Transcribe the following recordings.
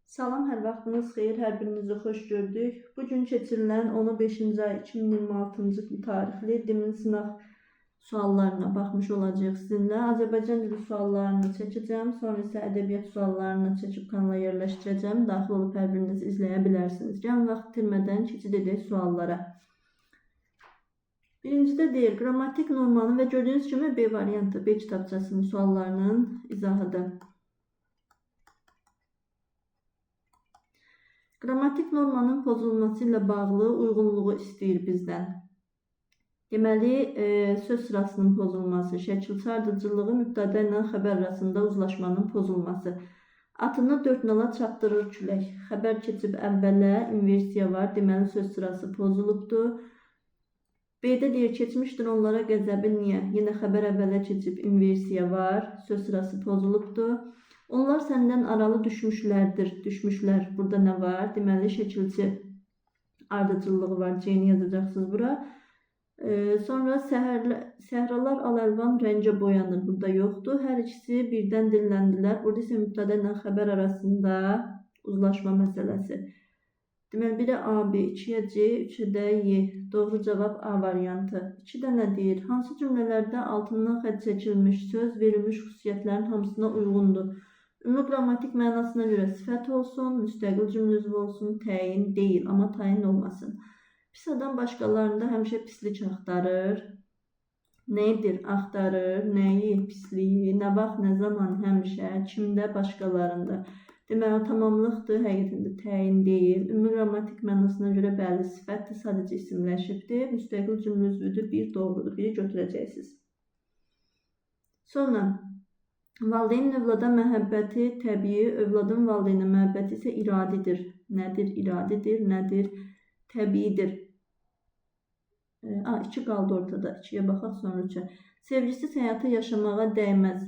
Salam, hər vaxtınız xeyir, hər birinizi xoş gördük. Bugün keçirilən 15-ci ay 2026-cı tarixli dimin sınaq suallarına baxmış olacağıq sizinlə. Azərbaycan dili suallarını çəkəcəm, sonra isə ədəbiyyat suallarını çəkib kanala yerləşdirəcəm. Daxil olub hər biriniz izləyə bilərsiniz. Gəlin vaxt itirmədən keçid edək suallara. Birincidə deyir, qrammatik normanın və gördüyünüz kimi B variantı, B kitabçasının suallarının izahıdır. Qrammatik normanın pozulması ilə bağlı uyğunluğu istəyir bizdən. Deməli, söz sırasının pozulması, şəkilçi ardıcılığı, mübtədə ilə xəbər arasında uzlaşmanın pozulması. Atını 4 nala çapdırır külək. Xəbər keçib əvvələ, inversiya var, deməli söz sırası pozulubdur. B-də deyir, keçmişdir onlara qəzəbi niyə? Yenə xəbər əvvələ keçib inversiya var, söz sırası pozulubdur. Onlar səndən aralı düşmüşlərdir. Düşmüşlər. Burada nə var? Deməli, şəkilçi ardıcılığı var. C-ni yazacaqsınız bura. Sonra səhralar al-əlvan rəngə boyanır. Burada yoxdur. Hər ikisi birdən dilləndilər. Burada isə mübtədə ilə xəbər arasında uzlaşma məsələsi. Deməli, 1-ə A, B, 2-yə C, 3-ə də Y. Doğru cavab A variantı. 2-də nə deyir? Hansı cümlələrdə altından xətt çəkilmiş söz verilmiş xüsusiyyətlərin hamısına uyğundur? Ümumi qrammatik mənasına görə sifət olsun, müstəqil cümlə üzvü olsun, təyin deyil, amma tayin olmasın. Pis adam başqalarında həmişə pislik axtarır. Nədir? Axtarır, nəyi, pisliyi, nə vaxt, nə zaman, həmişə, kimdə, başqalarında. Deməli, tamamlıqdır, həqiqətində təyin deyil. Ümumi qrammatik mənasına görə bəli sifətdir, sadəcə isimləşibdir. Müstəqil cümlə üzvüdür, bir doğrudur, biri götürəcəksiniz. Sonra, valideynin övlada məhəbbəti təbii, övladın valideynə məhəbbəti isə iradidir. Nədir? İradidir, nədir? Təbiidir. 2 qaldı ortada. 2-yə baxaq, sonra 3-ə. Sevgisiz həyatı yaşamağa dəyməz.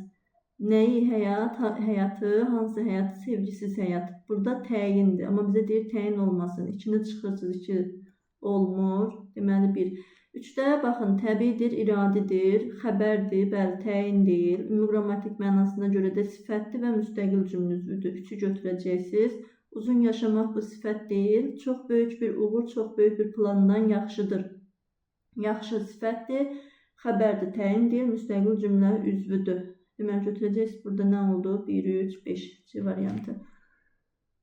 Nəyi həyat? Həyatı, hansı həyat? Sevgisiz həyat. Burada təyindir. Amma bizə deyir təyin olmasın. 2-ni çıxırsınız, 2 olmur. Deməli 1. 3-də baxın, təbiidir, iradidir, xəbərdir, bəli, təyin deyil. Ümumi qrammatik mənasına görə də sifətdir və müstəqil cümlə üzvüdür. 3-ü götürəcəksiniz. Uzun yaşamaq bu sifət deyil. Çox böyük bir uğur, çox böyük bir plandan yaxşıdır. Yaxşı sifətdir, xəbərdir, təyin deyil, müstəqil cümlə üzvüdür. Deməli, götürəcəksiniz. Burada nə oldu? 1, 3, 5 C variantı.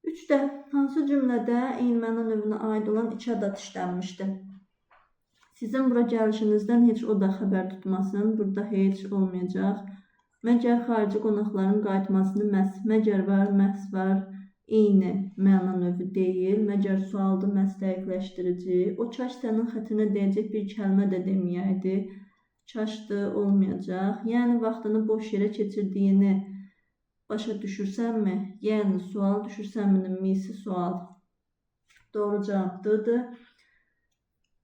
3-də hansı cümlədə eyni məna növünə aid olan 2 adat işlənmişdir? Sizin bura gəlişinizdən heç o da xəbər tutmasın. Burada heç olmayacaq. Məgər xarici qonaqların qayıtmasını məgər var, məhz var. Eyni məna növü deyil. Məgər sualdır, məhz dəqiqləşdirici. O kaş sənin xətrinə deyəcək bir kəlmə də deməyəydi. Kaşdır, olmayacaq. Yəni, vaxtını boş yerə keçirdiyini başa düşürsənmi? Yəni, sual düşürsənminin misi sual. Doğru cavabdır.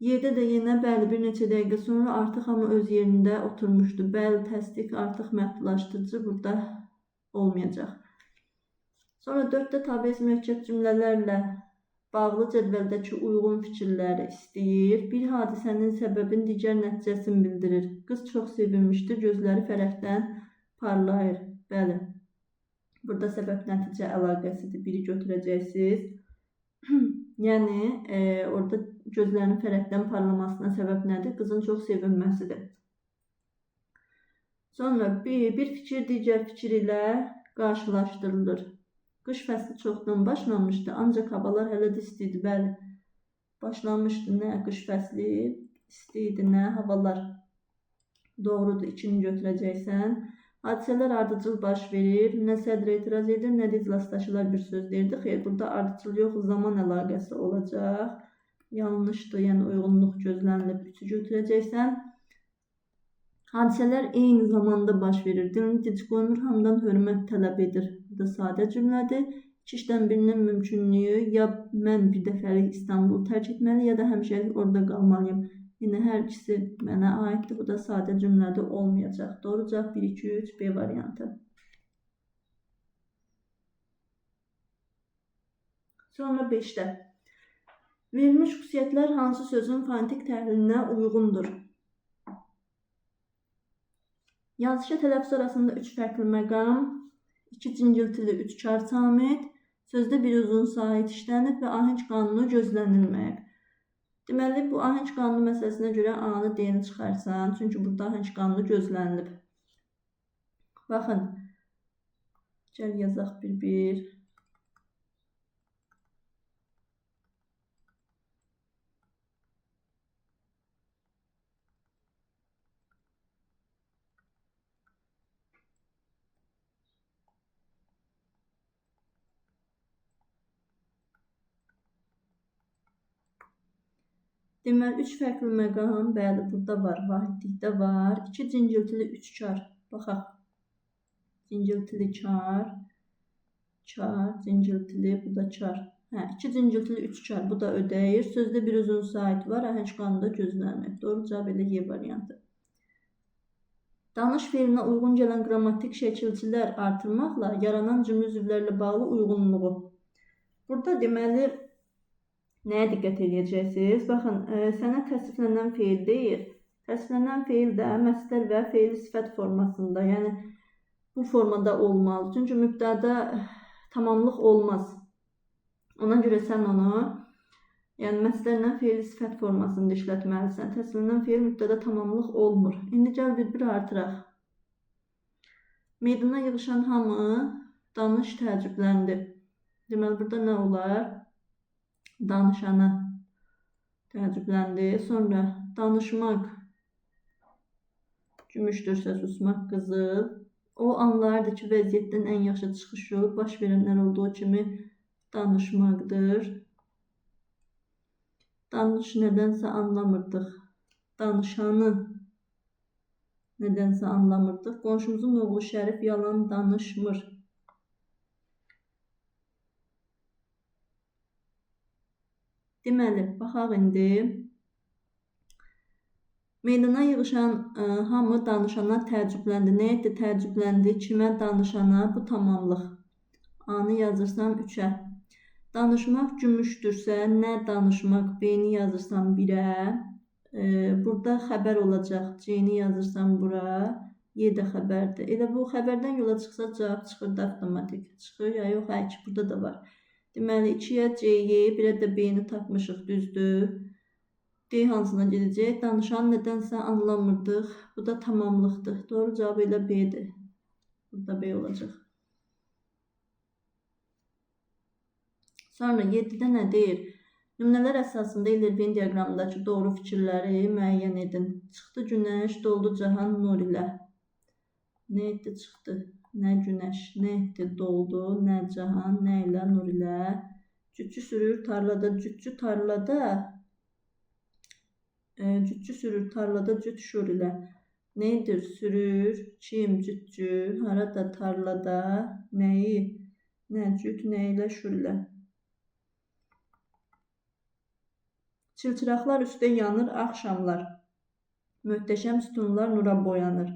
Y-də də yenə bəli bir neçə dəqiqə sonra artıq hamı öz yerində oturmuşdu. Bəli, təsdiq artıq məhdudlaşdırıcı burada olmayacaq. Sonra 4-də tabiiz mürəkkəb cümlələrlə bağlı cədvəldəki uyğun fikirləri istəyir. Bir hadisənin səbəbin digər nəticəsini bildirir. Qız çox sevinmişdir, gözləri fərəhdən parlayır. Bəli, burada səbəb nəticə əlaqəsidir. Biri götürəcəksiniz. Yəni, orada gözlərinin fərəhdən parlamasına səbəb nədir? Qızın çox sevinməsidir. Sonra bir fikir digər fikir ilə qarşılaşdırılır. Qış fəsli çoxdan başlamışdı, ancaq havalar hələ də isti idi. Bəli, başlamışdı. Nə? Qış fəsli isti idi, nə? Havalar. Doğrudur, 2-ni götürəcəksən. Hadisələr ardıcıl baş verir. Nə sədr etiraz edir, nə də iclasdaşılar bir söz deyirdi. Xeyr, burada ardıcıl yox, zaman əlaqəsi olacaq. Yanlışdır, yəni uyğunluq gözlənilib. 3-ü götürəcəksən. Hadisələr eyni zamanda baş verir. Dilini dic qoymur, hamıdan hörmət tələb edir. Bu da sadə cümlədir. 2 işdən birinin mümkünlüyü, ya mən bir dəfəlik İstanbulu tərk etməli, ya da həmişəlik orada qalmalıyım. Yine hər ikisi mənə aiddir. Bu da sadə cümlədə olmayacaq. Doğru cavab 1, 2, 3, B variantı. Sonra 5-də. Verilmiş xüsusiyyətlər hansı sözün fonetik təhlilinə uyğundur? Yazışa tələffüz arasında 3 fərqli məqam, 2 cingiltili 3 kar samit, Sözdə bir uzun sait işlənib və ahəng qanunu gözlənilməyib. Deməli, bu ahəng qanunu məsələsinə görə A-nı D-ni çıxarsan. Çünki burada ahəng qanunu gözlənilib. Baxın. Gəl yazaq bir-bir. Deməli, 3 fərqli məqam, bəli, burada var, vahidlikdə var. 2 cingiltili 3 çar. Baxaq. Cingiltili çar, cingiltili, bu da çar. 2 cingiltili 3 çar, bu da ödəyir. Sözdə bir uzun sait var, ahəng qanunda gözlənmir. Doğru cavab elə Y variantı. Danış feilinə uyğun gələn qrammatik şəkilçilər artırmaqla yaranan cümlə üzvlərlə bağlı uyğunluğu. Burada deməli, nəyə diqqət edəcəksiniz? Baxın, sənə təsriflənən feil deyir. Təsriflənən feil də məsdər və feil sifət formasında, yəni bu formada olmalı. Çünki mübtəda tamamlıq olmaz. Ona görə sən onu, yəni məsdərlə feil sifət formasında işlətməlisən. Təsriflənən feil mübtəda tamamlıq olmur. İndi gəl bir-bir artıraq. Meydana yığışan hamı danış təəccübləndi. Deməli, burada nə olar? Danışana təəccübləndi. Sonra danışmaq gümüşdürsə susmaq qızıl. O anlardı ki, vəziyyətdən ən yaxşı çıxış yolu baş verənlər olduğu kimi danışmaqdır. Danış nədənsə anlamırdıq. Danışanı nədənsə anlamırdıq. Qonşumuzun oğlu Şərif yalan danışmır. Deməli, baxaq indi. Meydana yığışan hamı danışana təəccübləndi. Nə etdi? Təəccübləndi. Kimə? Danışana. Bu tamamlıq. A-nı yazırsan 3-ə. Danışmaq gümüşdürsə, nə danışmaq? B-ni yazırsan 1-ə. Burada xəbər olacaq. C-ni yazırsan bura. Y də xəbərdir. Elə bu xəbərdən yola çıxsa cavab çıxır da avtomatik. Çıxır ya yox, hə ki, burada da var. Deməli, 2-yə C-yi, 1-ə də B-ni tapmışıq, düzdür. D hansına gedəcək? Danışan nədənsə anlamırdıq. Bu da tamamlıqdır. Doğru cavab elə B-dir. Burada B olacaq. Sonra 7-də nə deyir? Nümunələr əsasında İlirvin diaqramındakı doğru fikirləri müəyyən edin. Çıxdı günəş, doldu cahan nur ilə. Nə etdi? Çıxdı. Nə günəş, nə etdi? Doldu. Nə cahan, nə ilə? Nur ilə. Cütçü sürür tarlada. Cütçü tarlada. Cütçü sürür tarlada. Cüt şur ilə. Neydir? Sürür. Kim? Cütçü. Harada? Tarlada. Nəyi? Nə? Cüt. Nə ilə? Şur ilə. Çılçıraqlar üstə yanır axşamlar. Möhtəşəm sütunlar nura boyanır.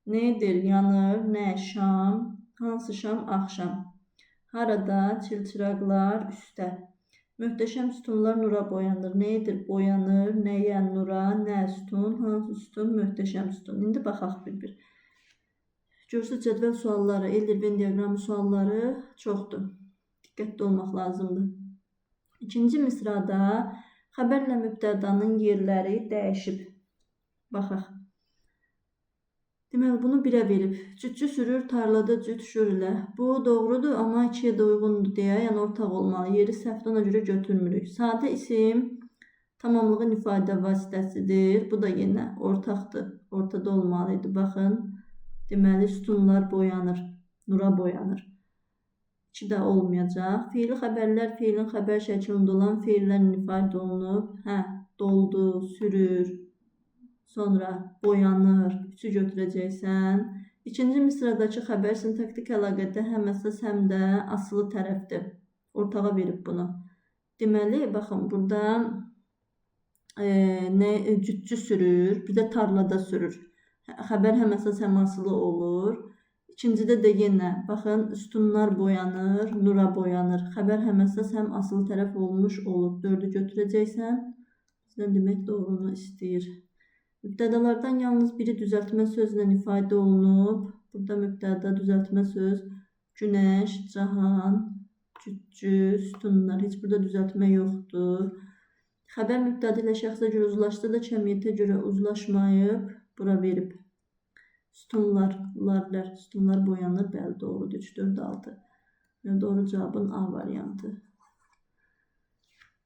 Nedir? Yanır. Nə? Şam. Hansı şam? Axşam. Harada? Çılçıraqlar üstə. Möhtəşəm sütunlar nura boyanır. Nedir? Boyanır. Nəyə? Nura. Nə? Sütun. Hansı sütun? Möhtəşəm sütun. İndi baxaq bir-bir. Görsüz cədvəl sualları, İlirvin diaqramı sualları çoxdur. Diqqətli olmaq lazımdır. İkinci misrada xəbərlə mübtədanın yerləri dəyişib. Baxaq. Deməli, bunu 1-ə verib. Cütçü sürür tarlada cüt şur ilə. Bu doğrudur, amma 2-yə də uyğundur deyə, yəni ortaq olmalı. Yeri səhvdə, ona görə götürmürük. Sadə isim tamamlığın ifadə vasitəsidir. Bu da yenə ortaqdır. Ortada olmalıydı. Baxın. Deməli, sütunlar boyanır. Nura boyanır. 2 də olmayacaq. Feili xəbərlər feilin xəbər şəklində olan feillərlə ifadə olunub. Doldu, sürür, sonra boyanır. 3-ü götürəcəksən. İkinci misradakı xəbər sintaktik əlaqədə həm əsas, həm də asılı tərəfdir. Ortağa verib bunu. Deməli, baxın, burada cütçü sürür, bir də tarlada sürür. Xəbər həm əsas, həm asılı olur. İkincidə də yenə, baxın, sütunlar boyanır, nura boyanır. Xəbər həm əsas, həm asılı tərəf olmuş olur. 4-ü götürəcəksən. Bizdən demək doğrunu istəyir. Mübtədalardan yalnız biri düzəltmə sözlə ifadə olunub. Burada mübtəda düzəltmə söz günəş, cahan, cütcü, sütunlar. Heç burada düzəltmə yoxdur. Xəbər mübtədi ilə şəxsə görə uzlaşdı da cəmiyyətə görə uzlaşmayıb. Bura verib. Sütunlar boyanır. Bəli, doğrudur. 3, 4, 6. Doğru cavabın A variantı.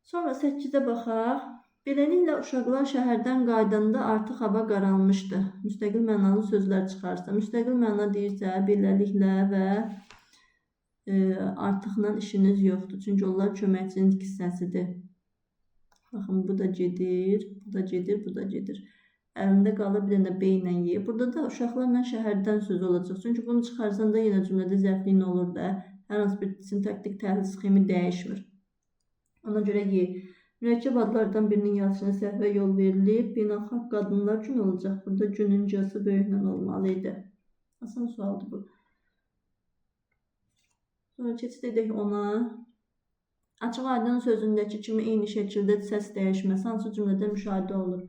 Sonra 8-də baxaq. Beləliklə uşaqlar şəhərdən qaydanda artıq hava qaralmışdı. Müstəqil mənalı sözlər çıxarsa. Müstəqil məna deyirsə, beləliklə və artıqla işiniz yoxdur. Çünki onlar köməkçinin hissəsidir. Baxın, bu da gedir, bu da gedir, bu da gedir. Əlində qalır bir dənə B ilə Y. Burada da uşaqlarla şəhərdən söz olacaq. Çünki bunu çıxarsan da yenə cümlədə zərfliyin olur da. Hər hansı bir sintaktik təhlil sxemi dəyişmir. Ona görə Y. Mürəkkəb adlardan birinin yazışına səhvə yol verilib. Beynəlxalq qadınlar günü olacaq. Burada günün cəsi böyüklə olmalı idi. Asan sualdır bu. Sonra keçid edək ona. Açıq aydın sözündəki kimi eyni şəkildə səs dəyişməsi hansı cümlədə müşahidə olur?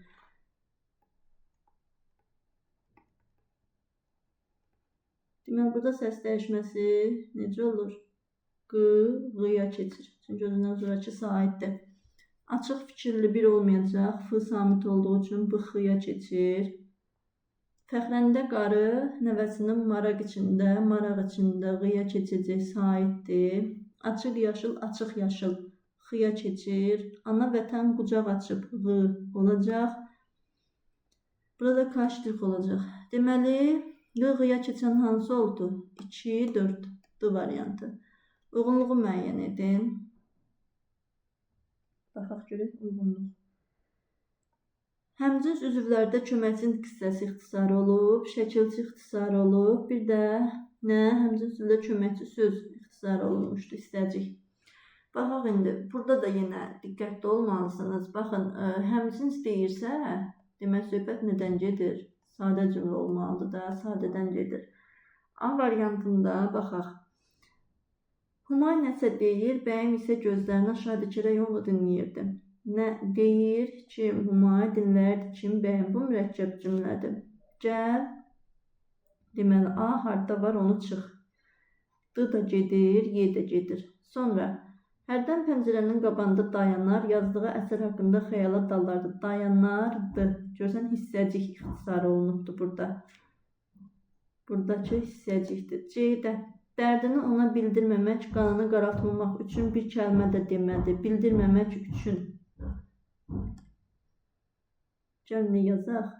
Deməli, burada səs dəyişməsi necə olur? Q-ya keçir. Çünki özündən sonraki saitdir. Açıq fikirli bir olmayacaq. F samit olduğu üçün bu X-ya keçir. Fəxrəndə qarı nəvəsinin maraq içində Q-ya keçəcək saitdir. Açıq yaşıl, açıq yaşıl X-ya keçir. Ana vətən qucaq açıb Q olacaq. Burada kaştrik olacaq. Deməli, Q-ya keçən hansı oldu? 2, 4 D variantı. Uyğunluğu müəyyən edin. Baxaq görək uyğunluq. Həmcins üzvlərdə köməkçinin hissəsi ixtisarı olub, şəkilçi ixtisarı olub, bir də nə? Həmcins üzvlərdə köməkçi söz ixtisarı olunmuşdu, hissəcik. Baxaq indi, burada da yenə diqqətli olmalısınız. Baxın, həmcins deyirsə, demək söhbət nədən gedir? Sadə cümlə olmalıdır da, sadədən gedir. A variantında baxaq. Humay nəsə deyir, bəyim isə gözlərini aşağı dikərək onu dinləyirdi. Nə deyir, kim Humay dinlərdi, kim bəyim. Bu mürəkkəb cümlədir. Gəl, deməli A harda var, onu çıx. D da gedir, Y də gedir. Sonra, hərdən pəncərənin qabağında dayanar, yazdığı əsər haqqında xəyala dalardı. Dayanardı. Görsən, hissəcik ixtisarı olunubdur burada. Buradakı hissəcikdir. C-də. Dərdini ona bildirməmək, qanını qaraltmamaq üçün bir kəlmə də demədi. Bildirməmək üçün. Gəl nə yazaq?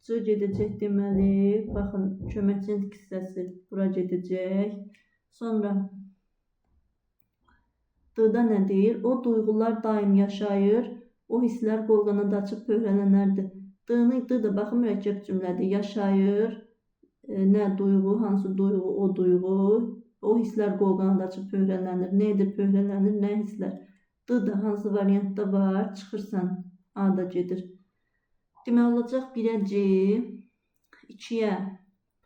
C gedəcək deməli. Baxın, köməkçinin hissəsi bura gedəcək. Sonra D-da nə deyir? O duyğular daim yaşayır. O hisslər qolqanada açıb pöhrələnərdi. D da baxın mürəkkəb cümlədir. Yaşayır. Nə duyğu, hansı duyğu, o duyğu. O hisslər qolqanada açıb pöhrələnir. Nə edir pöhrələnir, nə hisslər? D da hansı variantda var? Çıxırsan, A da gedir. Demək olacaq 1-ə C, 2-yə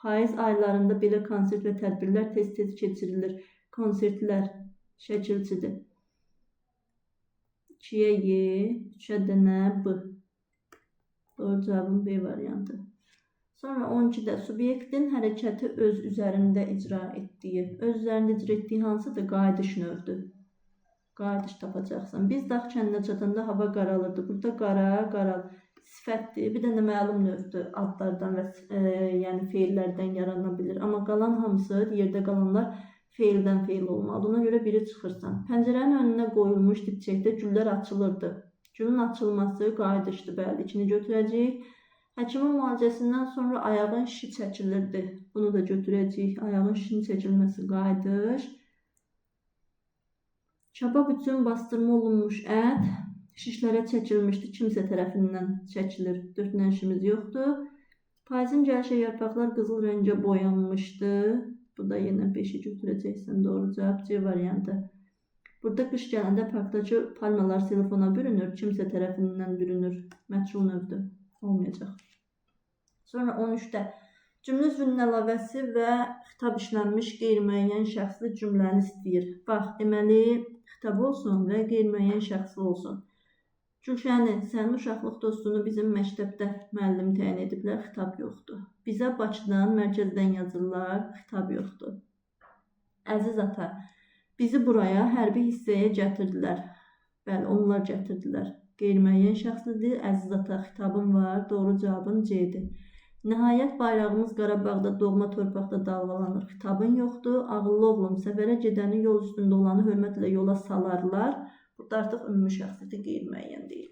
payız aylarında belə konsert və tədbirlər tez-tez keçirilir. Konsertlər şəkilçidir. 2-yə Y, 3-ə də nə? B. Doğru cavabın B variantı. Sonra 12-də subyektin hərəkəti öz üzərində icra etdiyi, öz üzərində icra etdiyi hansıdır? Qayıdış növdür. Qayıdış tapacaqsan. Biz dağ kəndinə çatanda hava qaralırdı. Burada qaral sifətdir. Bir dənə məlum növdür adlardan və yəni feillərdən yarana bilir. Amma qalan hamısı, yerdə qalanlar feildən feil olmalı. Ona görə biri çıxırsan. Pəncərənin önünə qoyulmuş dipçəkdə güllər açılırdı. Gülün açılması qayıdışdır, bəli. İkini götürəcəyik. Həkimin müalicəsindən sonra ayağın şişi çəkilirdi. Bunu da götürəcəyik. Ayağın şişinin çəkilməsi qayıdış. Kabab üçün bastırma olunmuş ət şişlərə çəkilmişdi. Kimsə tərəfindən çəkilir. 4 işimiz yoxdur. Payızın gəlişə yarpaqlar qızıl rəngə boyanmışdı. Bu da yenə 5-i götürəcəksən. Doğru cavab C variantı. Burada qış gələndə parkdakı palmalar telefona bürünür. Kimsə tərəfindən bürünür. Məchul növdür. Olmayacaq. Sonra 13-də cümlə üzvünün əlavəsi və xitab işlənmiş qeyri-müəyyən şəxsli cümləni istəyir. Bax, deməli, xitab olsun və qeyri-müəyyən şəxsli olsun. Gülşəni, sənin uşaqlıq dostunu bizim məktəbdə müəllim təyin ediblər, xitab yoxdur. Bizə Bakıdan, mərkəzdən yazırlar, xitab yoxdur. Əziz ata, bizi buraya hərbi hissəyə gətirdilər. Bəli, onlar gətirdilər. Qeyri-müəyyən şəxslidir. Əziz ata, xitabım var. Doğru cavabım C-dir. Nəhayət bayrağımız Qarabağda, doğma torpaqda dalğalanır. Xitabın yoxdur. Ağıllı oğlum, səfərə gedəni yol üstündə olanı hörmətlə yola salarlar. Burada artıq ümumi şəxsiyyəti qeyri-müəyyən deyil.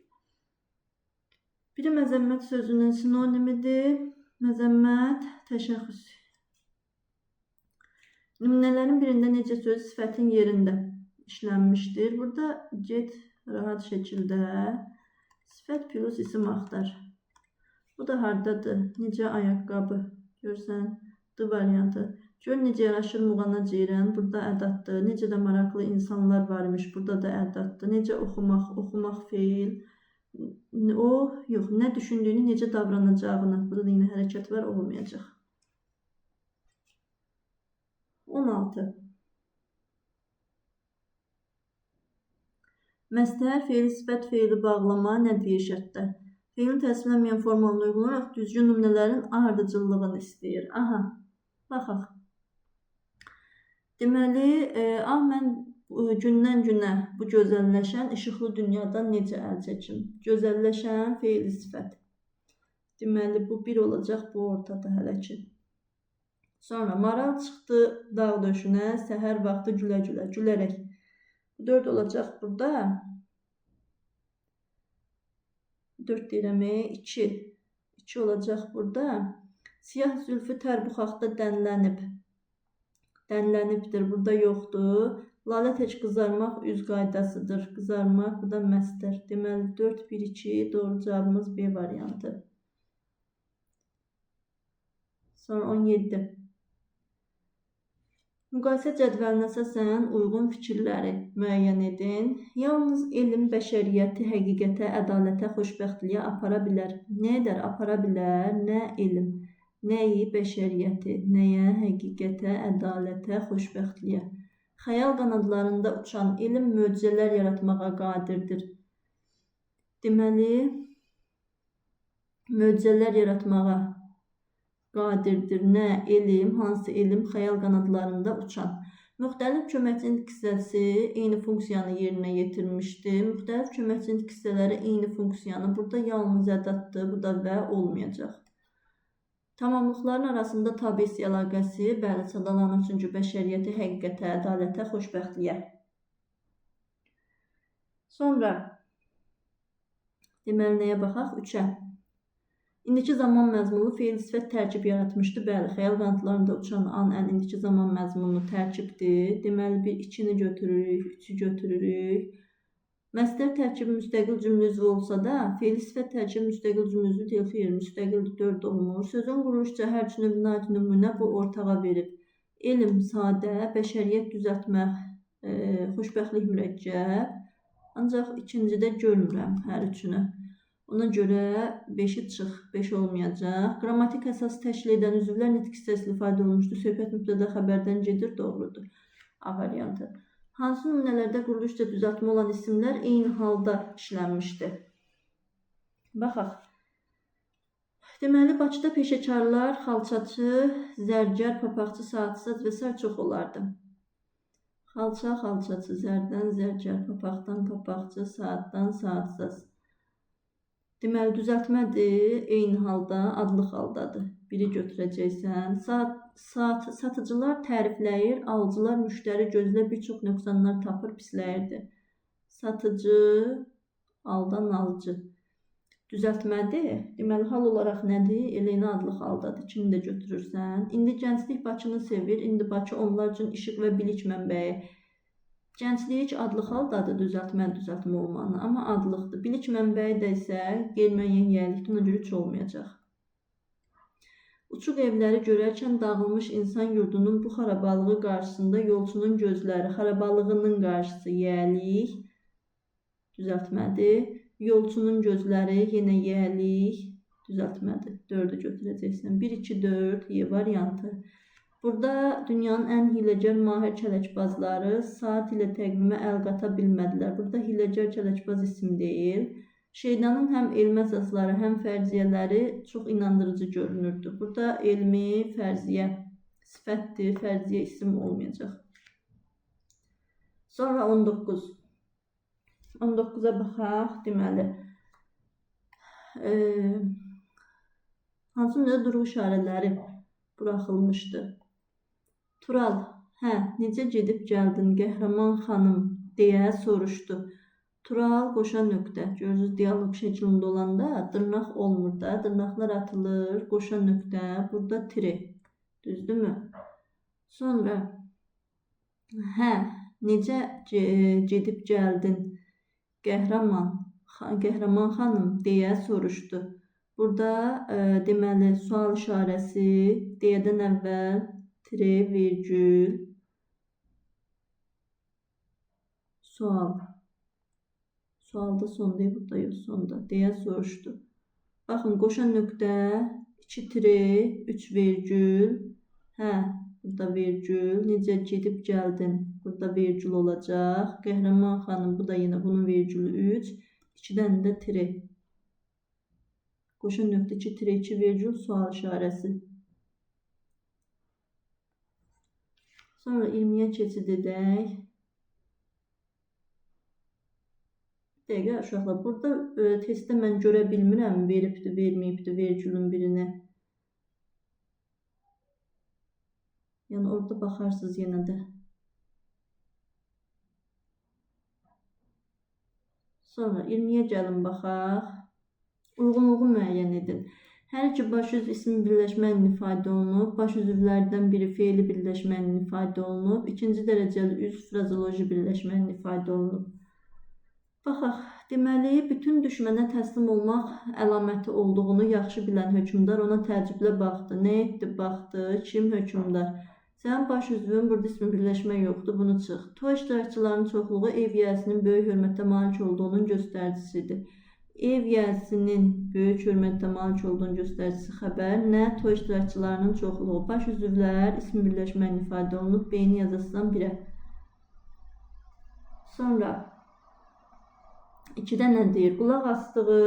Biri məzəmmət sözünün sinonimidir. Məzəmmət, təşəxxüs. Nümunələrin birində necə söz sifətin yerində işlənmişdir. Burada get rahat şəkildə sifət plus isim axtar. Bu da hardadır? Necə ayaqqabı? Görsən, D variantı. Gör necə yaraşır muğana ceyran. Burada ədatdır. Necə də maraqlı insanlar varmış. Burada da ədatdır. Necə oxumaq? Oxumaq feil. O, yox, nə düşündüyünü, necə davranacağını. Burada da yine hərəkət var, olmayacaq. 16. Məstər feili sifət feili bağlama nədir şərtdə? Feilin təsvirlənməyən formalına uyğun olaraq düzgün nümunələrin ardıcıllığını istəyir. Aha, baxaq. Deməli, mən gündən günə bu gözəlləşən işıqlı dünyadan necə əl çəkim? Gözəlləşən feili sifət. Deməli, bu bir olacaq, bu ortada hələ ki. Sonra maral çıxdı dağ döşünə, səhər vaxtı gülə-gülə, gülərək. 4 olacaq burada. 4 deyirəm, 2. 2 olacaq burada. Siyah zülfü tər buxaqda dənlənib. Dənlənibdir, burada yoxdur. Lalə tək qızarmaq üz qaydasıdır. Qızarmaq, bu da məstər. Deməli 4, 1, 2, doğru cavabımız B variantı. Sonra 17. Müqayisə cədvəlinə əsasən uyğun fikirləri müəyyən edin. Yalnız elm bəşəriyyəti həqiqətə, ədalətə, xoşbəxtliyə apara bilər. Nə edər? Apara bilər. Nə elm? Nəyi? Bəşəriyyəti. Nəyə? Həqiqətə, ədalətə, xoşbəxtliyə. Xəyal qanadlarında uçan elm möcüzələr yaratmağa qadirdir. Deməli, möcüzələr yaratmağa qadirdir. Nə? Elm, hansı elm? Xəyal qanadlarında uçan. Müxtəlif köməkçilik hissəsi eyni funksiyanı yerinə yetirmişdir. Müxtəlif köməkçilik hissələri eyni funksiyanı. Burada yalnız ədatdır, bu da və olmayacaq. Tamamlıqların arasında tabi-his əlaqəsi, bəli, sadalanır çünki bəşəriyyəti, həqiqətə, ədalətə, xoşbəxtliyə. Sonra, deməli, nəyə baxaq? 3-ə. İndiki zaman məzmunlu feil sifət tərkib yaratmışdı. Bəli, xəyal qanadlarında uçan an ən indiki zaman məzmunlu tərkibdir. Deməli, 2-ni götürürük, 3-ü götürürük. Məstər tərkibi müstəqil cümlə üzvü olsa da, feil sifət tərkibi müstəqil cümlə üzvü deyil, xeyr, müstəqil 4 olmur. Sözün quruluş cəhər üçün nümunə bu ortağa verib. Elm sadə, bəşəriyyət düzəltmək, xoşbəxtlik mürəkkəb. Ancaq ikincidə görmürəm hər üçünü. Ona görə 5-i çıx, 5 olmayacaq. Qrammatik əsas təşkil edən üzvlər nitq hissəsilə ifadə olunmuşdur. Söhbət mübtəda xəbərdən gedir, doğrudur. A variantı. Hansı nümunələrdə quruluşca düzəltmə olan isimlər eyni halda işlənmişdir? Baxaq. Deməli, Bakıda peşəkarlar, xalçaçı, zərgər, papaqçı, saatçı və s. çox olardı. Xalça, xalçaçı, zərdən, zərgər, papaqdan, papaqçı, saatdan, saatçı. Deməli, düzəltmədir, eyni halda, adlıq haldadır. Biri götürəcəksən. Satıcılar tərifləyir, alıcılar müştəri gözlə bir çox nöqsanlar tapır, pisləyirdi. Satıcı, aldan alıcı. Düzəltmədir, deməli, hal olaraq nədir? Eləyini adlıq haldadır, ikini də götürürsən. İndi gənclik Bakını sevir, indi Bakı onlar üçün işıq və bilik mənbəyi. Gənclik adlıq haldadır, düzəltmə olmanı, amma adlıqdır. Bilik mənbəyi də isə qeyri-müəyyən yiyəlikdir, ona görə heç olmayacaq. Uçuq evləri görərkən dağılmış insan yurdunun bu xarabalığı qarşısında yolçunun gözləri, xarabalığının qarşısı yiyəlik, düzəltmədir. Yolçunun gözləri, yenə yiyəlik, düzəltmədir. 4-ü götürəcəksən. 1, 2, 4, Y variantı. Burada dünyanın ən hiləgər mahir kələkbazları saat ilə təqvimə əl qata bilmədilər. Burada hiləgər kələkbaz isim deyil. Şeydanın həm elmi əsasları, həm fərziyyələri çox inandırıcı görünürdü. Burada elmi, fərziyyə sifətdir, fərziyyə isim olmayacaq. Sonra 19. 19'a baxaq. Deməli, hansı növ duruq işarələri buraxılmışdı? Tural, hə, necə gedib gəldin qəhrəman xanım deyə soruşdu. Tural qoşa nöqtə. Görürsünüz, dialoq şəklində olanda dırnaq olmur da. Dırnaqlar atılır, qoşa nöqtə. Burada tire. Düzdürmü? Sonra, hə, necə gedib gəldin qəhrəman xanım deyə soruşdu. Burada deməli sual işarəsi deyədən əvvəl tire, virgül, sual. Sualda sonda, burada yox, sonda deyə soruşdu. Baxın, qoşa nöqtə, 2 tire, 3 virgül, hə, burada virgül, necə gedib gəldin, burada virgül olacaq. Qəhrəman xanım, bu da yenə bunun virgülü 3, 2-dən də tire. Qoşa nöqtə, 2 tire, 2 virgül, sual işarəsi. Sonra 20'ye keçid edək. Dəqiqə uşaqlar, burada testdə mən görə bilmirəm, veribdi, verməyibdi vergülün birini. Yəni orada baxarsınız yenə də. Sonra 20'ye gəlin baxaq. Uyğunluğu müəyyən edin. Hər iki baş üzv ismi birləşməklə ifadə olunub. Baş üzvlərdən biri feili birləşməklə ifadə olunub. İkinci dərəcəli üzv frazeoloji birləşməklə ifadə olunub. Baxaq, deməli, bütün düşmənə təslim olmaq əlaməti olduğunu yaxşı bilən hökmdar ona təəccüblə baxdı. Nə etdi, baxdı, kim hökmdar? Sənin baş üzvün, burada ismi birləşmə yoxdur, bunu çıx. Toy iştirakçılarının çoxluğu ev yiyəsinin böyük hörmətə malik olduğunun göstəricisidir. Ev yiyəsinin böyük hörmətə malik olduğunun göstəricisi xəbər. Nə? Toy iştirakçılarının çoxluğu. Baş üzvlər ismi birləşməklə ifadə olunub, beyni yazısından birə. Sonra 2-də nə deyir? Qulaq asdığı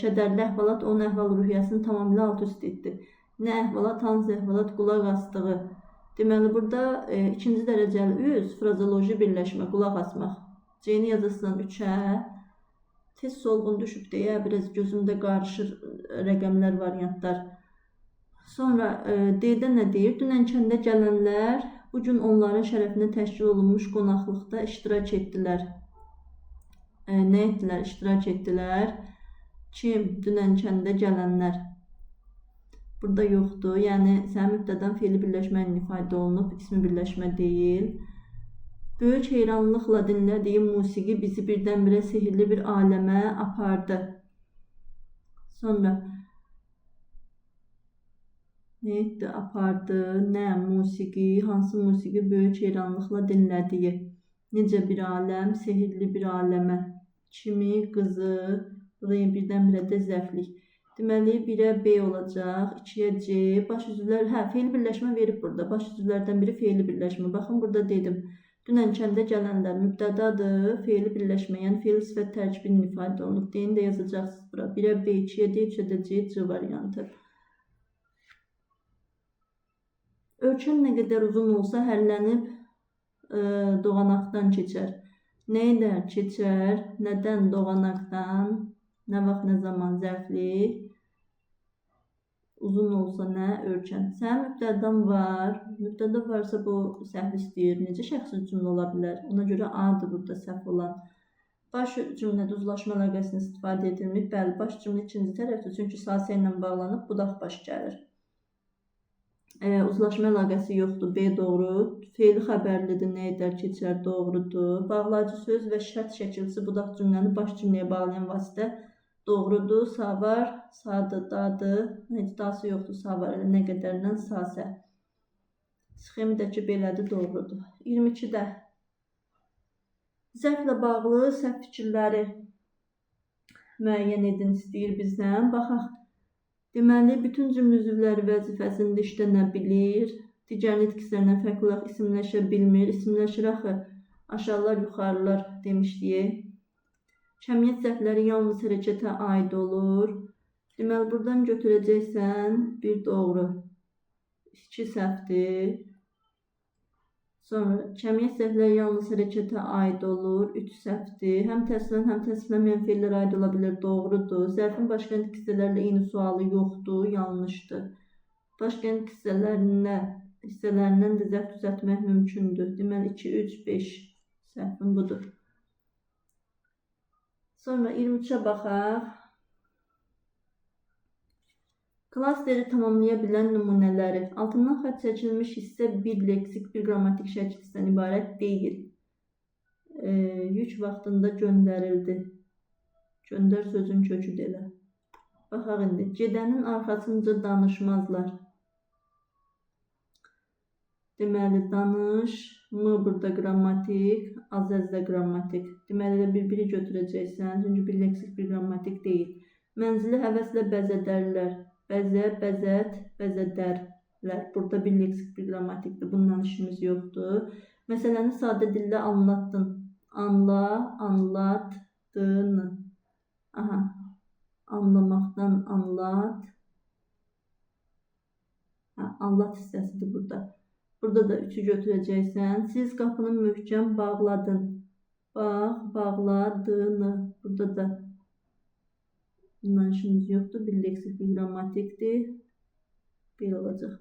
kədərli əhvalat onun əhval-ruhiyyəsini tamamilə alt-üst etdi. Nə əhvalat, hansı əhvalat? Qulaq asdığı. Deməli, burada ikinci dərəcəli üz, frazeoloji birləşmə, qulaq asmaq. C-ni yazısından 3-ə. Tez solğun düşüb deyə, biraz gözümdə qarışır rəqəmlər, variantlar. Sonra D-də nə deyir? Dünənkəndə gələnlər bugün onların şərəfinə təşkil olunmuş qonaqlıqda iştirak etdilər. Nə etdilər? İştirak etdilər. Kim? Dünənkəndə gələnlər. Burada yoxdur. Yəni, sənin mübtədən feili birləşməklə ifadə olunub, ismi birləşmə deyil. Böyük heyranlıqla dinlədiyi musiqi bizi birdən-birə sehirli bir aləmə apardı. Sonra nə etdi? Apardı. Nə? Musiqi. Hansı musiqi? Böyük heyranlıqla dinlədiyi. Necə bir aləm? Sehirli bir aləmə. Kimi? Qızı. Burada birdən-birə də zəflik. Deməli, 1-ə B olacaq, 2-yə C. Baş üzvlər, hə, feil birləşmə verib burada. Baş üzvlərdən biri feili birləşmə. Baxın, burada dedim. Dünənkəndə gələnlər mübtədadır, feili birləşmə, yəni feil sifət tərkibinin ifadə olunub. Deyini də yazacaqsınız bura. 1-ə B, 2-yə D, 3-ə də C, C variantı. Ölçən nə qədər uzun olsa hərlənib doğanaqdan keçər. Nə edər? Keçər. Nədən? Doğanaqdan. Nə vaxt, nə zaman? Zərflik. Uzun olsa nə? Ölçən. Sənin mübtədən var. Mübtədə varsa bu səhv istəyir. Necə şəxsi cümlə ola bilər? Ona görə A-dır burada səhv olan. Baş cümlədə uzlaşma əlaqəsini istifadə edilmir. Bəli, baş cümlə ikinci tərəfdir. Çünki sasiyə ilə bağlanıb budaq baş gəlir. Uzlaşma əlaqəsi yoxdur. B doğru. Feili xəbərlidir. Nə edər? Keçər. Doğrudur. Bağlayıcı söz və şərt şəkilsi budaq cümləni baş cümləyə bağlayan vasitə doğrudur. Sa var. Sadır. Dadır. Heç dası yoxdur. Sa var. Elə nə qədərlə sasə. Sxemidəki belədir. Doğrudur. 22-də zərflə bağlı səhv fikirləri müəyyən edin istəyir bizdən. Baxaq. Deməli, bütün cümlə üzvləri vəzifəsində işlənə bilir. Digər nitqislərdən fərqli olaraq isimləşə bilmir. İsimləşir axı aşağılar, yuxarılar demişdik. Kəmiyyət zərfləri yalnız hərəkətə aid olur. Deməli, buradan götürəcəksən 1 doğru, 2 səhvdir. Sonra cəmiyyət səhvləri yalnız hərəkətə aid olur. 3 səhvdir. Həm təsvirlən, həm təsvirlənməyən feillər aid ola bilər. Doğrudur. Zərfin başqənt hissələrlə eyni sualı yoxdur. Yanlışdır. Başqənt hissələrindən də zərf düzəltmək mümkündür. Deməli 2, 3, 5 səhvin budur. Sonra 23'ə baxaq. Klasteri tamamlaya bilən nümunələri. Altından xətt çəkilmiş hissə bir leksik, bir qrammatik şəkildən ibarət deyil. Yük vaxtında göndərildi. Göndər sözün kökü delə. Baxaq indi. Gedənin arxasınca danışmazlar. Deməli, danış, mı burada qrammatik, az-əzdə qrammatik. Deməli, bir-biri götürəcəksən, çünki bir leksik, bir qrammatik deyil. Mənzili həvəslə bəzədərlər. Bəzə, bəzət, bəzədərlər. Burada bir leksik, bir qrammatikdir. Bundan işimiz yoxdur. Məsələni sadə dillə anlattın. Anla, anlatdın. Aha. Anlamaqdan anlat. Anlat hissəsidir burada. Burada da 3'ü götürəcəksən. Siz qapını möhkəm bağladın. Bağladığını. Burada da bundan işimiz yoxdur. Bir leksik, bir qrammatikdir. Bir olacaq.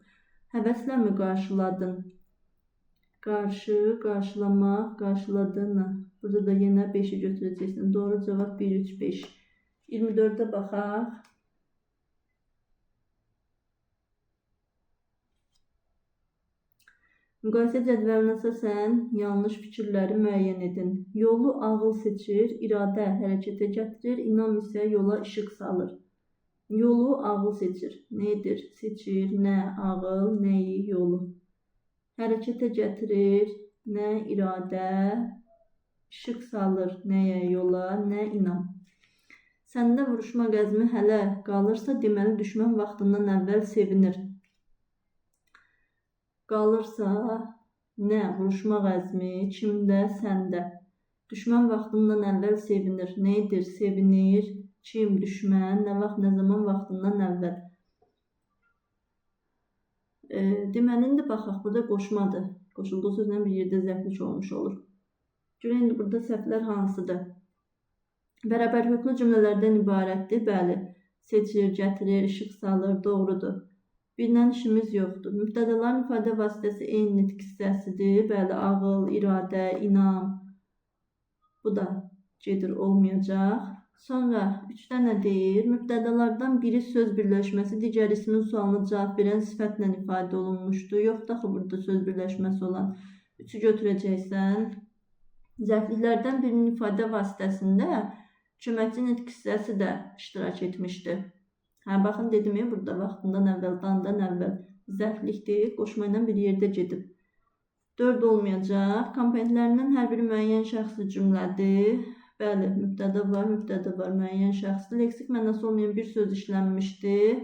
Həvəslə mi qarşıladın? Qarşı, qarşılamaq, qarşıladığını. Burada da yenə 5'i götürəcəksən. Doğru cavab 1, 3, 5. 24'ə baxaq. Müqayisə cədvəlinə əsasən yanlış fikirləri müəyyən edin. Yolu ağıl seçir, iradə hərəkətə gətirir, inam isə yola işıq salır. Yolu ağıl seçir. Nədir? Seçir, nə ağıl, nəyi, yolu. Hərəkətə gətirir, nə iradə, işıq salır, nəyə, yola, nə inam. Səndə vuruşma qəzmi hələ qalırsa, deməli düşmən vaxtından əvvəl sevinir. Qalırsa, nə vuruşma əzmi, kimdə, səndə. Düşmən vaxtından əvvəl sevinir. Nədir? Sevinir. Kim? Düşmən. Nə vaxt, nə zaman vaxtından əvvəl. Deməli, indi baxaq, burada qoşmadır. Qoşulduğu sözlə bir yerdə zərflik olmuş olur. Görək, indi burada səhvlər hansıdır? Bərabər hüquqlu cümlələrdən ibarətdir. Bəli. Seçir, gətirir, işıq salır. Doğrudur. Birdən işimiz yoxdur. Mübtədaların ifadə vasitəsi eyni nitq hissəsidir. Bəli, ağıl, iradə, inam. Bu da gedir, olmayacaq. Sonra 3-də nə deyir? Mübtədalardan biri söz birləşməsi, digər ismin sualına cavab verən sifətlə ifadə olunmuşdur. Yoxdur axı burada söz birləşməsi olan. 3'ü götürəcəksən. Zərfliklərdən birinin ifadə vasitəsində köməkçi nitq hissəsi də iştirak etmişdir. Baxın, dedim ya, burada vaxtından əvvəl, dandan əvvəl zərflikdir, qoşma ilə bir yerdə gedib. 4 olmayacaq. Komponentlərindən hər biri müəyyən şəxsli cümlədir. Bəli, mübtəda var, müəyyən şəxsli. Leksik mənası olmayan bir söz işlənmişdir.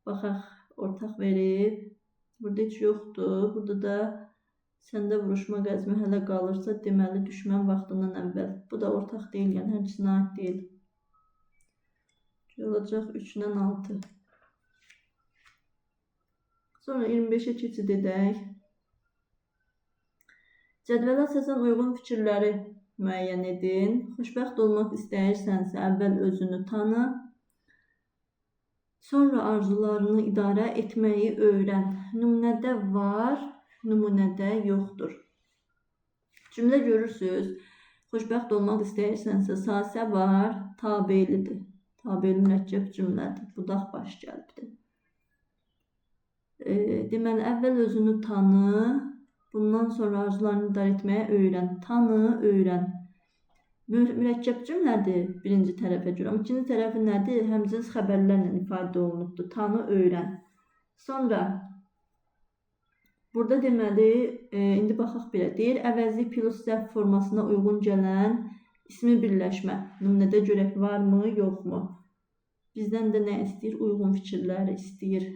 Baxaq, ortaq verib. Burada heç yoxdur. Burada da səndə vuruşma qəzmi hələ qalırsa, deməli düşmən vaxtından əvvəl. Bu da ortaq deyil, yəni hər ikisinə aid deyil. Olacaq 3-dən 6. Sonra 25'ə keçid edək. Cədvələ əsasən uyğun fikirləri müəyyən edin. Xoşbəxt olmaq istəyirsənsə, əvvəl özünü tanı. Sonra arzularını idarə etməyi öyrən. Nümunədə var, nümunədə yoxdur. Cümlə görürsünüz. Xoşbəxt olmaq istəyirsənsə, sasə var, tabelidir. Tabeli mürəkkəb cümlədir. Budaq baş gəlibdir. Deməli, əvvəl özünü tanı, bundan sonra arzularını idarə etməyə öyrən. Tanı, öyrən. Mürəkkəb cümlədir birinci tərəfə görə. Amma ikinci tərəfi nədir? Həmcins xəbərlərlə ifadə olunubdur. Tanı, öyrən. Sonra, burada deməli, indi baxaq belə. Deyir, əvəzli plus zərf formasına uyğun gələn İsmi birləşmə. Nümunədə görək varmı, yoxmu? Bizdən də nə istəyir? Uyğun fikirləri istəyir.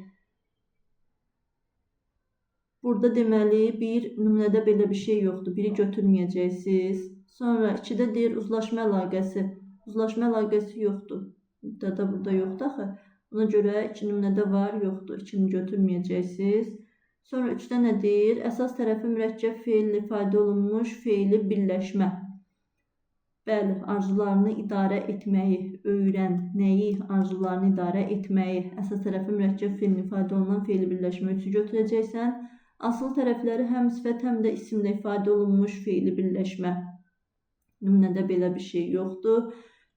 Burada deməli, bir nümunədə belə bir şey yoxdur. Biri götürməyəcəksiniz. Sonra 2-də deyir uzlaşma əlaqəsi. Uzlaşma əlaqəsi yoxdur. Burada yoxdur axı. Buna görə 2 nümunədə var, yoxdur. 2-ni götürməyəcəksiniz. Sonra 3-də nə deyir? Əsas tərəfi mürəkkəb feillə ifadə olunmuş feili birləşmə. Bəli, arzularını idarə etməyi öyrən. Nəyi? Arzularını idarə etməyi. Əsas tərəfi mürəkkəb feillə ifadə olunan feili birləşmə 3-ü götürəcəksən. Asıl tərəfləri həm sifət, həm də isimlə ifadə olunmuş feili birləşmə. Nümunədə belə bir şey yoxdur.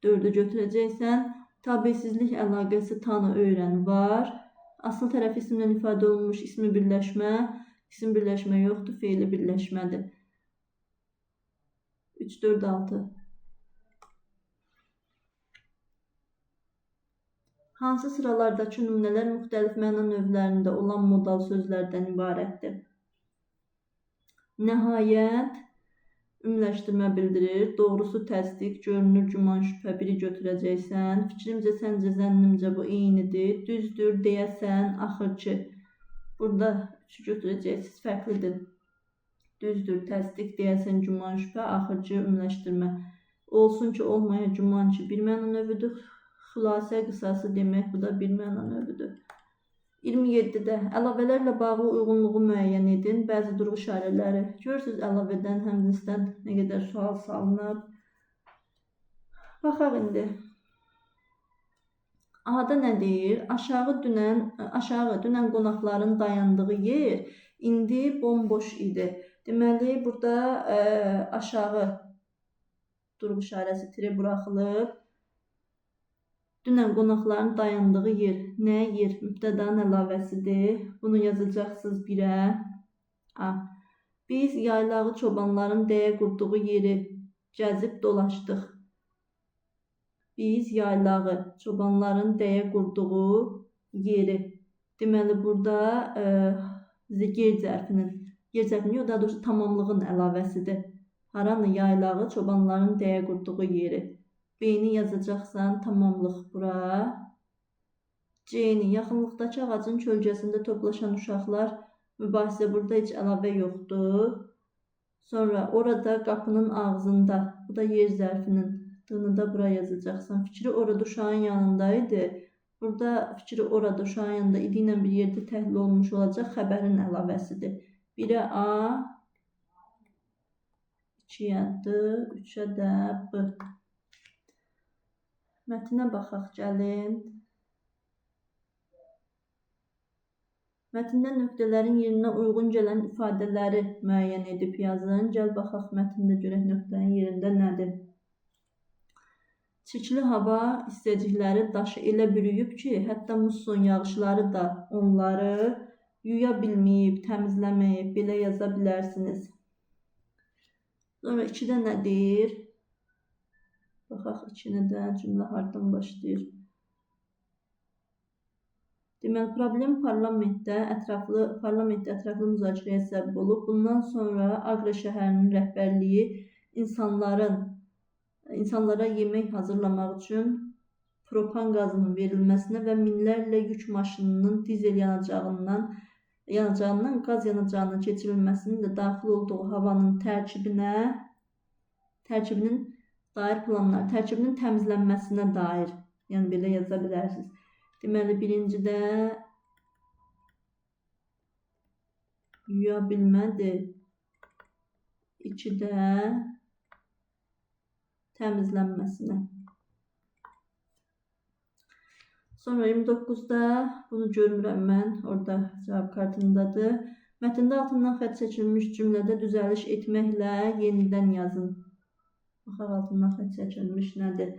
4-ü götürəcəksən. Tabiisizlik əlaqəsi tanı öyrən var. Asıl tərəfi isimlə ifadə olunmuş ismi birləşmə. İsim birləşmə yoxdur, feili birləşmədir. 3, 4, 6. Hansı sıralardakı nümunələr müxtəlif məna növlərində olan modal sözlərdən ibarətdir? Nəhayət ümumiləşdirmə bildirir. Doğrusu təsdiq, görünür, güman, şübhə. Biri götürəcəksən. Fikrimcə, səncə, zənnimcə bu eynidir. Düzdür, deyəsən, axırki. Burada 3-ü götürəcəksiniz, fərqlidir. Düzdür, təsdiq, deyəsən, güman, şübhə, axırki ümumiləşdirmə. Olsun ki, olmaya, güman ki, bir məna növüdür. Xülasə, qısası demək, bu da bir məna növüdür. 27-də əlavələrlə bağlı uyğunluğu müəyyən edin. Bəzi durğu işarələri. Görürsünüz, əlavədən, həmzəsdən nə qədər sual salınıb. Baxaq indi. A-da nə deyir? Aşağı dünən qonaqların dayandığı yer indi bomboş idi. Deməli, burada aşağı durğu işarəsi tiri buraxılıb. Dünən qonaqların dayandığı yer. Nə yer? Mübtədanın əlavəsidir. Bunu yazacaqsınız 1-ə. A. Biz yaylağı çobanların dəyə qurduğu yeri gəzib dolaşdıq. Biz yaylağı çobanların dəyə qurduğu yeri. Deməli, burada yer zərfinin, yox, daha doğrusu tamamlığın əlavəsidir. Haranı? Yaylağı çobanların dəyə qurduğu yeri. B-ni yazacaqsan, tamamlıq bura. C-ni, yaxınlıqdakı ağacın kölgəsində toplaşan uşaqlar, mübahisə, burada heç əlavə yoxdur. Sonra orada qapının ağzında, bu da yer zərfinin, D-ni da bura yazacaqsan. Fikri orada uşağın yanındaydı. Burada fikri orada uşağın yanında idi ilə bir yerdə təhlil olmuş olacaq, xəbərin əlavəsidir. 1-ə A, 2-yə D, 3-ə də B. Mətnə baxaq, gəlin. Mətndə nöqtələrin yerinə uyğun gələn ifadələri müəyyən edib yazın. Gəl baxaq, mətndə görək nöqtənin yerində nədir. Çirkli hava istəcikləri daşı elə bürüyüb ki, hətta musson yağışları da onları yuya bilməyib, təmizləməyib, belə yaza bilərsiniz. Sonra 2-də nə deyir? Baxaq, 2-ni də cümlə hardan başlayır. Deməli, problem parlamentdə ətraflı müzakirəyə səbəb olub. Bundan sonra Aqra şəhərinin rəhbərliyi insanlara yemək hazırlamaq üçün propan qazının verilməsinə və minlərlə yük maşınının dizel yanacağından qaz yanacağına keçirilməsinin də daxil olduğu havanın tərkibinin dair planlar, tərkibinin təmizlənməsinə dair, yəni belə yaza bilərsiniz. Deməli, birincidə yuya bilmədir, 2-də təmizlənməsinə. Sonra 29-da, bunu görmürəm mən, orada cavab kartındadır. Mətndə altından xətt çəkilmiş cümlədə düzəliş etməklə yenidən yazın. Baxaq, altından xətt çəkilmiş nədir?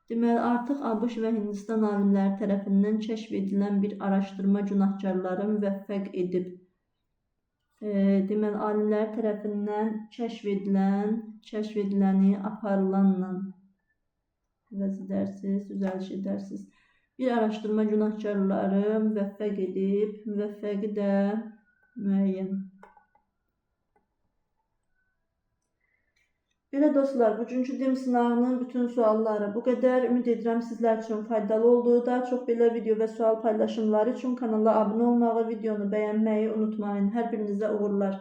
Deməli, artıq ABŞ və Hindistan alimləri tərəfindən kəşf edilən bir araşdırma günahkarları müvəffəq edib. Deməli, alimlər tərəfindən kəşf ediləni aparılanla əvəz edərsiniz, düzəliş edərsiniz. Bir araşdırma günahkarları müvəffəq edib, müvəffəqi də müəyyən. Belə dostlar, bugünkü DİM sınavının bütün sualları bu qədər. Ümid edirəm sizlər üçün faydalı olduğu. Daha çox belə video və sual paylaşımları üçün kanala abunə olmağı, videonu bəyənməyi unutmayın. Hər birinizə uğurlar.